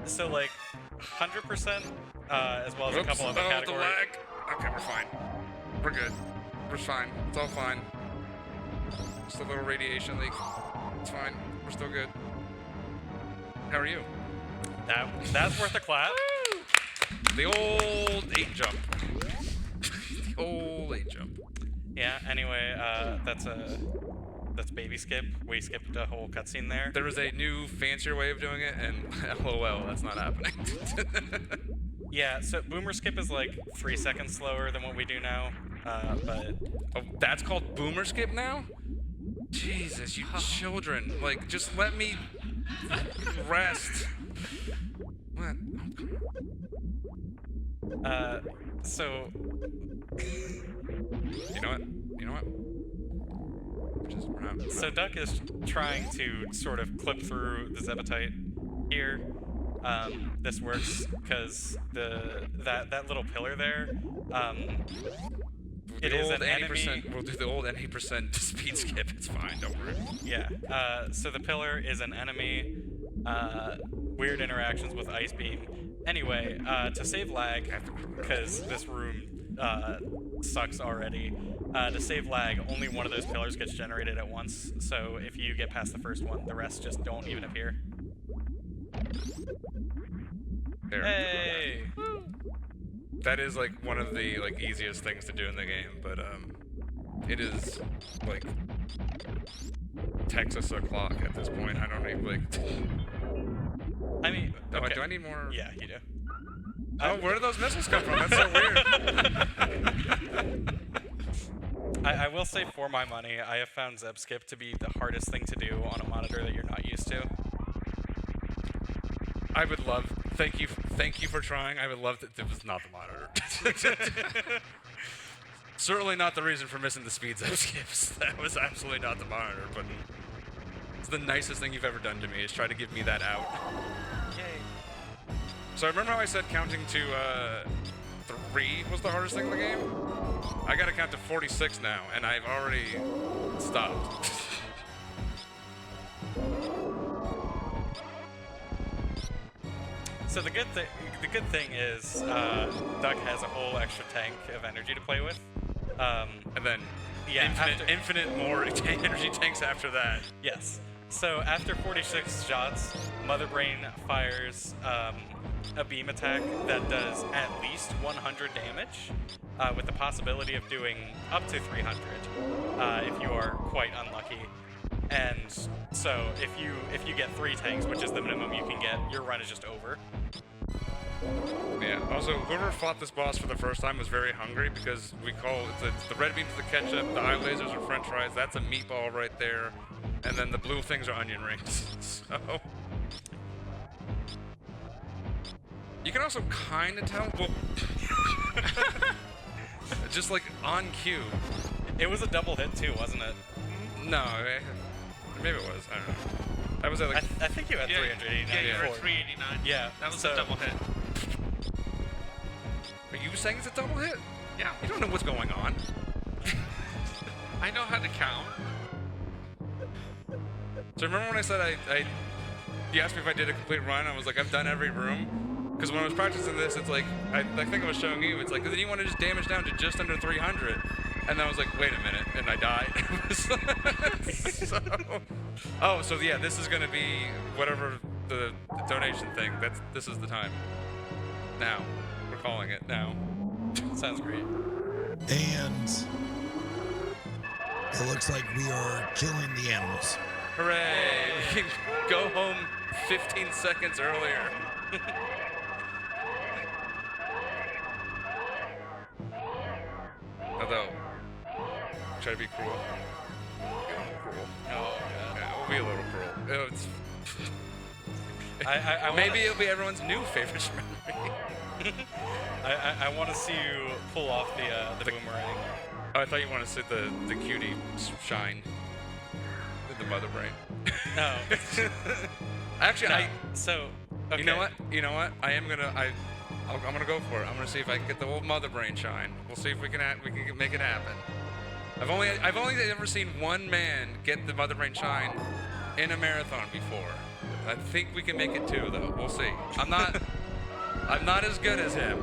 So like 100%, as well as a couple other the categories. lag. Okay, we're fine. We're good. We're fine. It's all fine. Just a little radiation leak. It's fine. We're still good. How are you? That's worth a clap. The old 8 jump. The old 8 jump. Yeah. Anyway, that's baby skip. We skipped a whole cutscene there. There was a new, fancier way of doing it, and LOL, that's not happening. Yeah. So boomer skip is like 3 seconds slower than what we do now. But Oh, that's called boomer skip now? Jesus, you children. Like, just let me rest. What? so You know what? You know what? We're not, So Duck is trying to sort of clip through the Zebetite here. This works because that little pillar there. It is an enemy. We'll do the old 80% speed skip. It's fine. Don't worry. Yeah. So the pillar is an enemy. Weird interactions with Ice Beam. Anyway, to save lag, because this room sucks already. To save lag, only one of those pillars gets generated at once. So if you get past the first one, the rest just don't even appear. There. Hey! That is like one of the like easiest things to do in the game, but it is like Texas o'clock at this point. I don't even like. I mean, okay. Do I need more? Yeah, you do. Oh, where do those missiles come from? That's so weird. I will say, for my money, I have found Zeb Skip to be the hardest thing to do on a monitor that you're not used to. I would love. Thank you for trying. I would love that it was not the monitor. Certainly not the reason for missing the speed zone skips. That was absolutely not the monitor, but it's the nicest thing you've ever done to me is try to give me that out. Yay. So remember how I said counting to 3 was the hardest thing in the game? I gotta count to 46 now, and I've already stopped. So the good thing is, Duck has a whole extra tank of energy to play with. And then Yeah, infinite more energy tanks after that. Yes. So after 46 shots, Mother Brain fires a beam attack that does at least 100 damage, with the possibility of doing up to 300 if you are quite unlucky. And so if you get 3 tanks, which is the minimum you can get, your run is just over. Yeah. Also, whoever fought this boss for the first time was very hungry because we call it's the red beans are the ketchup, the eye lasers are French fries. That's a meatball right there, and then the blue things are onion rings. So you can also kind of tell. Well, just like on cue. It was a double hit too, wasn't it? No, maybe it was. I don't know. I was at like. I think you had 389. Yeah, you were before. at 389. Yeah, That was so- a double hit. Are you saying it's a double hit? Yeah. You don't know what's going on. I know how to count. So remember when I said you asked me if I did a complete run, I was like, I've done every room. Because when I was practicing this, it's like, I think I was showing you, it's like, then you want to just damage down to just under 300. And then I was like, wait a minute, and I died. So yeah, this is going to be whatever the donation thing, this is the time. Now. We're calling it now. Sounds great. And it looks like we are killing the animals. Hooray! We can go home 15 seconds earlier. Although, try to be cruel. Be a little cruel. Oh, God. Yeah, we'll be a little cruel. It's, I maybe it'll be everyone's new favorite memory. I want to see you pull off the boomerang. Oh, I thought you wanted to see the cutie shine with the mother brain. No. Actually, No. So, okay. You know what? I'm gonna go for it. I'm gonna see if I can get the old mother brain shine. We'll see if we can make it happen. I've only ever seen one man get the mother brain shine in a marathon before. I think we can make it 2 though. We'll see. I'm not as good as him.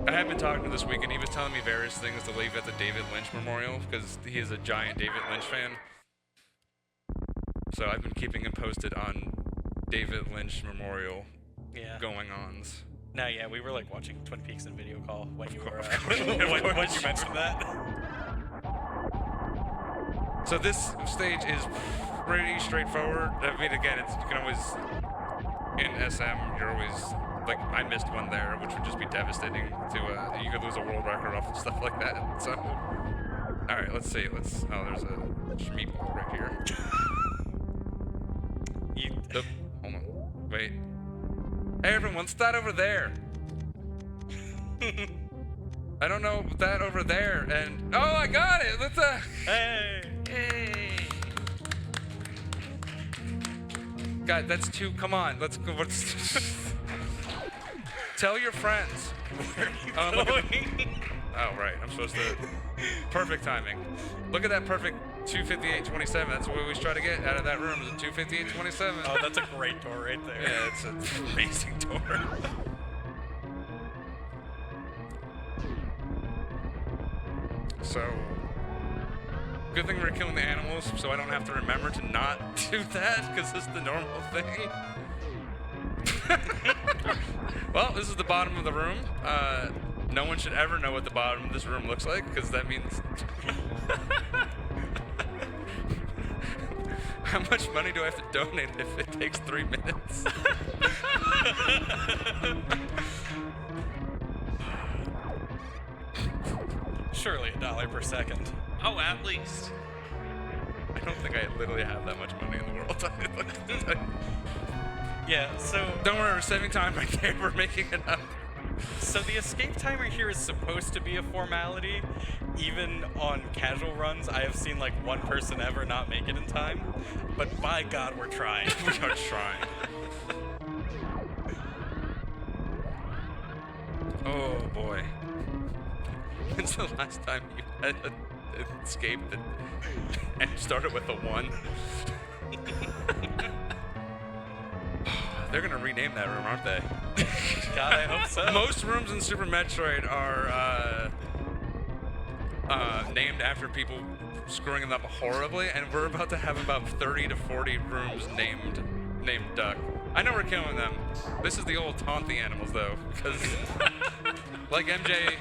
I have been talking to him this week, and he was telling me various things to leave at the David Lynch Memorial because he is a giant David Lynch fan. So I've been keeping him posted on David Lynch Memorial going-ons. No, yeah, we were like watching Twin Peaks in video call when you were Of when course. you mentioned that. So this stage is pretty straightforward. I mean, again, you can always in SM, you're always like I missed one there, which would just be devastating. You could lose a world record off and stuff like that. So, all right, let's see. There's a meatball right here. Oh, hold on. Wait. Hey, everyone, what's that over there? I don't know that over there. And oh, I got it. Let's Hey! God, that's 2. Come on, let's go. Tell your friends. Where are you Look at- going? Oh, right. I'm supposed to. Perfect timing. Look at that perfect 258.27. That's what we always try to get out of that room. Is a 258.27. Oh, that's a great door right there. Yeah, it's an amazing door. So, good thing we're killing the animals, so I don't have to remember to not do that, because it's the normal thing. Well, this is the bottom of the room. No one should ever know what the bottom of this room looks like, because that means... How much money do I have to donate if it takes 3 minutes? Surely $1 per second. Oh, at least. I don't think I literally have that much money in the world. Yeah, so Don't worry, we're saving time right there. We're making it up. So the escape timer here is supposed to be a formality. Even on casual runs, I have seen like one person ever not make it in time. But by God, we're trying. We are trying. Oh boy. When's the last time you had an escape that and started with a 1? They're gonna rename that room, aren't they? God, I hope so. Most rooms in Super Metroid named after people screwing them up horribly, and we're about to have about 30 to 40 rooms named Duck. I know we're killing them. This is the old taunt the animals though, because like MJ,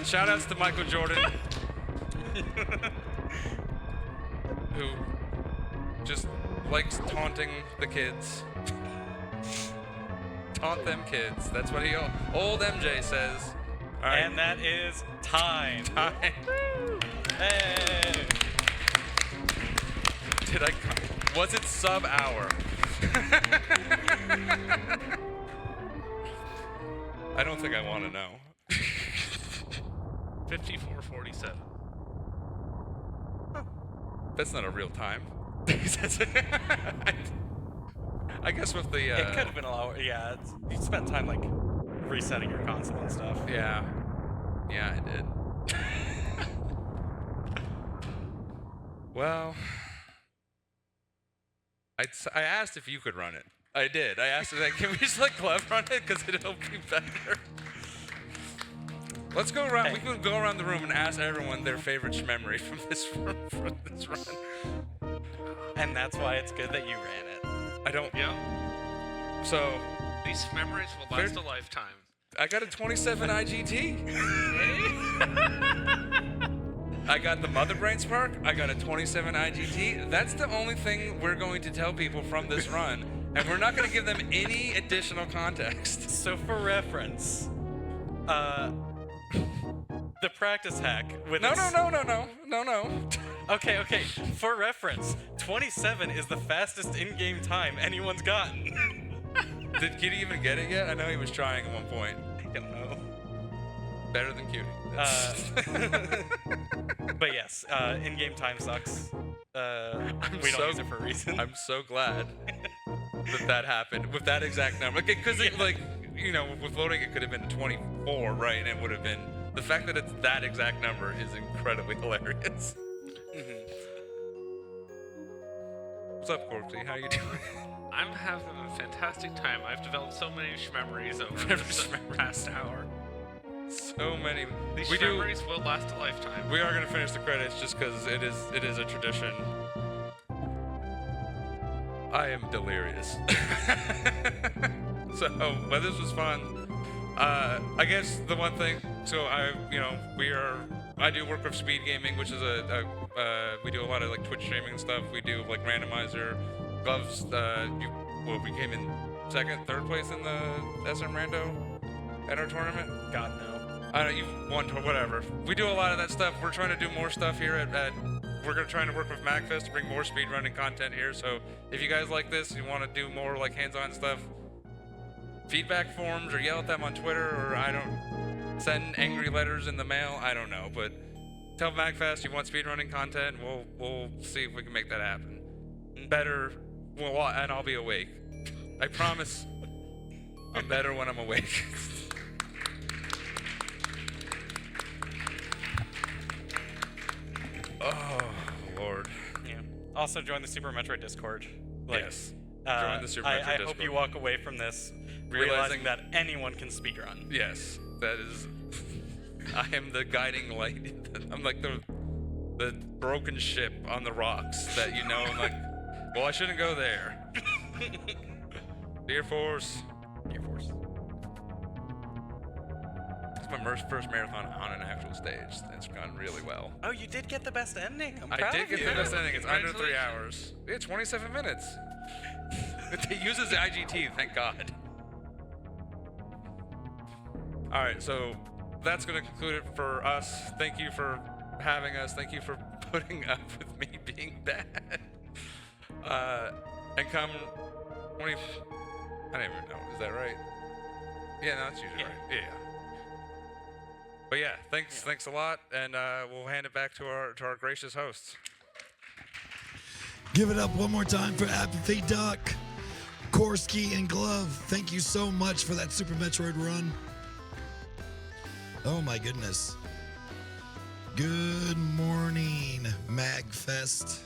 shout outs to Michael Jordan, who just likes taunting the kids. Taunt them kids. That's what old MJ says. All right. And that is time. Hey. Was it sub hour? I don't think I want to know. 54:47. That's not a real time. I guess with the It could have been a lot. Yeah, you spent time like resetting your console and stuff. Yeah, I did. Well, I asked if you could run it. I did. I asked, like, can we just let Clef run it because it'll be better. Let's go around. Hey. We can go around the room and ask everyone their favorite memory from this run. And that's why it's good that you ran it. I don't. Yeah. So These memories will last a lifetime. I got a 27 IGT. I got the Mother Brain Spark. I got a 27 IGT. That's the only thing we're going to tell people from this run, and we're not going to give them any additional context. So for reference, the practice hack with No. Okay. For reference, 27 is the fastest in-game time anyone's gotten. Did Kitty even get it yet? I know he was trying at one point. I don't know. Better than Cutie. But yes, in-game time sucks. We don't use it for a reason. I'm so glad that happened with that exact number. Because like, you know, with loading it could have been 24, right? And it would have been. The fact that it's that exact number is incredibly hilarious. What's up, Corpsey? How you doing? I'm having a fantastic time. I've developed so many memories over this past hour. So many. These We do. memories will last a lifetime. We are going to finish the credits just because it is a tradition. I am delirious. So, but this was fun. I guess the one thing. So I do work with Speed Gaming, which is we do a lot of like Twitch streaming and stuff. We do like randomizer gloves. We came in third place in the SM Rando at our tournament. God no. I don't know, you won, whatever. We do a lot of that stuff. We're trying to do more stuff here we're trying to work with MAGFest to bring more speedrunning content here. So if you guys like this, you want to do more like hands-on stuff, feedback forms or yell at them on Twitter, or send angry letters in the mail. I don't know, but tell MAGFest you want speedrunning content. We'll see if we can make that happen. Better, and I'll be awake. I promise. I'm better when I'm awake. Oh, Lord. Yeah. Also join the Super Metroid Discord. Yes. Join the Super Metroid I Discord. hope you walk away from this realizing that anyone can speedrun. Yes, that is. I am the guiding light. I'm like the broken ship on the rocks that you know. I'm like, well, I shouldn't go there. Dear Force. It's my first marathon on an actual stage. It's gone really well. Oh, you did get the best ending. I'm I proud did of get you. the best ending. It's under 3 Congratulations. hours. Yeah, 27 minutes. It uses the IGT, thank God. All right, so that's going to conclude it for us. Thank you for having us. Thank you for putting up with me being bad. And come 20. I don't even know. Is that right? Yeah, no, that's usually right. Yeah. But yeah, thanks a lot, and we'll hand it back to our gracious hosts. Give it up one more time for apathyduck, Korsky, and Glove. Thank you so much for that Super Metroid run. Oh my goodness. Good morning, MAGFest.